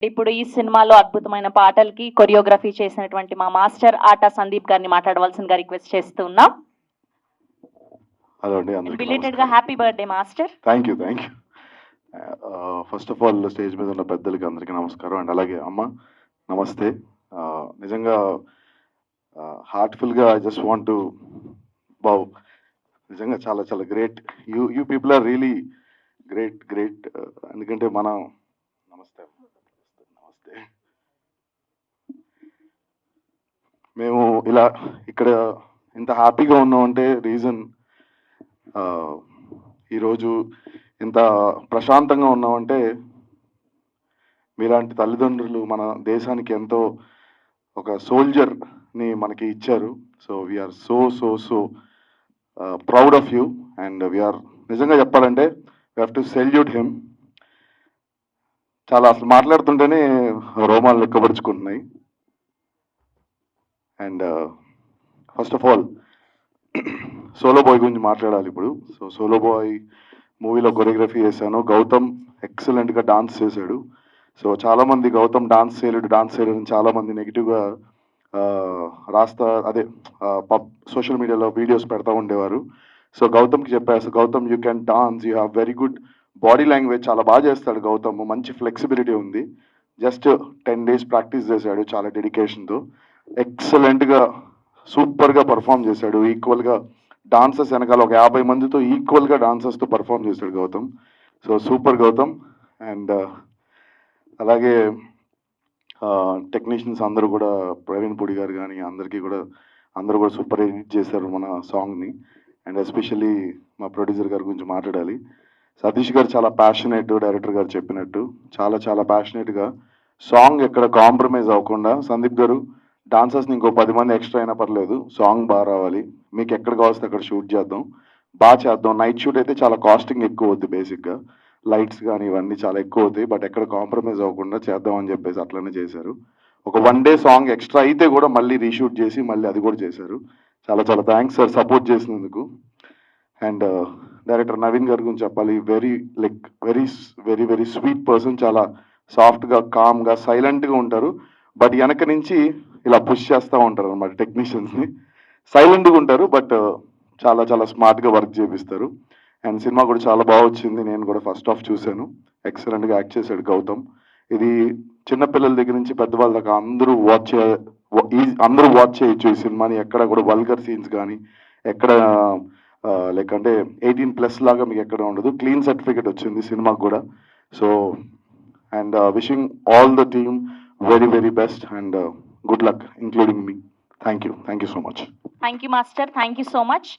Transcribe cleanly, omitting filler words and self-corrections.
ఇప్పుడు ఈ సినిమాలో అద్భుతమైన పాటలకి కొరియోగ్రఫీ చేసినటువంటి మా మాస్టర్ ఆటా సందీప్ గారిని మాట్లాడవలసిందిగా రిక్వెస్ట్ చేస్తూ ఉన్నాం. హలో అండి, అందరికీ బిలేటెడ్ గా happy birthday master. Thank you. First of all stage మీద ఉన్న పెద్దలకి అందరికీ నమస్కారం. అండ్ అలాగే అమ్మ నమస్తే. నిజంగా హార్ట్ఫుల్గా ఐ జస్ట్ వాంట్ టు బావ్, నిజంగా చాలా చాలా great. You people are really great. ఎందుకంటే మనం నమస్తే నమస్తే మేము ఇలా ఇక్కడ ఇంత హ్యాపీగా ఉన్నామంటే రీజన్, ఈరోజు ఇంత ప్రశాంతంగా ఉన్నామంటే మీలాంటి తల్లిదండ్రులు మన దేశానికి ఎంతో ఒక సోల్జర్ని మనకి ఇచ్చారు. So we are so proud of you. And we are నిజంగా చెప్పాలంటే we have to salute him. చాలా అసలు మాట్లాడుతుంటేనే రోమాలు లెక్కపరుచుకుంటున్నాయి. And first of all solo boy గురించి మాట్లాడాలి ఇప్పుడు. సో సోలో బాయ్ మూవీలో కొరియోగ్రఫీ చేశాను. గౌతమ్ ఎక్సలెంట్గా డాన్స్ చేశాడు. సో చాలామంది గౌతమ్ డాన్స్ చేయలేడు అని చాలామంది నెగిటివ్గా సోషల్ మీడియాలో వీడియోస్ పెడతా ఉండేవారు. సో గౌతమ్కి చెప్పారు, Gautam you can dance, you have very good body language, చాలా బాగా చేస్తాడు గౌతమ్, మంచి ఫ్లెక్సిబిలిటీ ఉంది. జస్ట్ 10 days ప్రాక్టీస్ చేశాడు చాలా డెడికేషన్తో. ఎక్సలెంట్గా సూపర్గా పర్ఫామ్ చేశాడు. ఈక్వల్గా డాన్సర్స్ వెనకాల ఒక 50 మందితో ఈక్వల్గా డాన్సర్స్తో పర్ఫామ్ చేశాడు Gautam. So super Gautam. And అలాగే టెక్నీషియన్స్ అందరూ కూడా, ప్రవీణ్ పుడి గారు కానీ అందరూ కూడా సూపర్ ఎడిట్ చేశారు మన సాంగ్ని. అండ్ ఎస్పెషల్లీ మా ప్రొడ్యూసర్ గారి గురించి మాట్లాడాలి. సతీష్ గారు చాలా ప్యాషనేట్, డైరెక్టర్ గారు చెప్పినట్టు చాలా ప్యాషనేట్గా సాంగ్ ఎక్కడ కాంప్రమైజ్ అవ్వకుండా, సందీప్ గారు డాన్సర్స్ని ఇంకో 10 మంది ఎక్స్ట్రా అయినా పర్లేదు, సాంగ్ బాగా రావాలి, మీకు ఎక్కడ కావాల్సి అక్కడ షూట్ చేద్దాం, బాగా చేద్దాం. నైట్ షూట్ అయితే చాలా కాస్టింగ్ ఎక్కువ అవుద్ది, బేసిక్గా లైట్స్ కానీ ఇవన్నీ చాలా ఎక్కువ అవుతాయి, బట్ ఎక్కడ కాంప్రమైజ్ అవ్వకుండా చేద్దామని చెప్పేసి అట్లనే చేశారు. ఒక 1 day సాంగ్ ఎక్స్ట్రా అయితే కూడా మళ్ళీ రీషూట్ చేసి మళ్ళీ అది కూడా చేశారు. చాలా థ్యాంక్స్ సార్ సపోర్ట్ చేసినందుకు. అండ్ డైరెక్టర్ నవీన్ గారి గురించి చెప్పాలి. Very sweet person. చాలా సాఫ్ట్గా, కామ్గా, సైలెంట్గా ఉంటారు. బట్ వెనక నుంచి ఇలా పుష్ చేస్తూ ఉంటారు అన్నమాట టెక్నీషియన్స్ని. సైలెంట్గా ఉంటారు బట్ చాలా స్మార్ట్గా వర్క్ చేపిస్తారు. అండ్ సినిమా కూడా చాలా బాగా వచ్చింది. నేను కూడా ఫస్ట్ హాఫ్ చూశాను. ఎక్సలెంట్గా యాక్ట్ చేశాడు గౌతమ్. ఇది చిన్నపిల్లల దగ్గర నుంచి పెద్దవాళ్ళ దాకా అందరూ వాచ్ చేయొచ్చు ఈ సినిమాని. ఎక్కడ కూడా వల్గర్ సీన్స్ కానీ ఎక్కడ లైక్ అంటే 18+ లాగా మీకు ఎక్కడ ఉండదు. క్లీన్ సర్టిఫికేట్ వచ్చింది సినిమాకి కూడా. So and wishing all the team very best and good luck including me. Thank you so much. Thank you master. Thank you so much.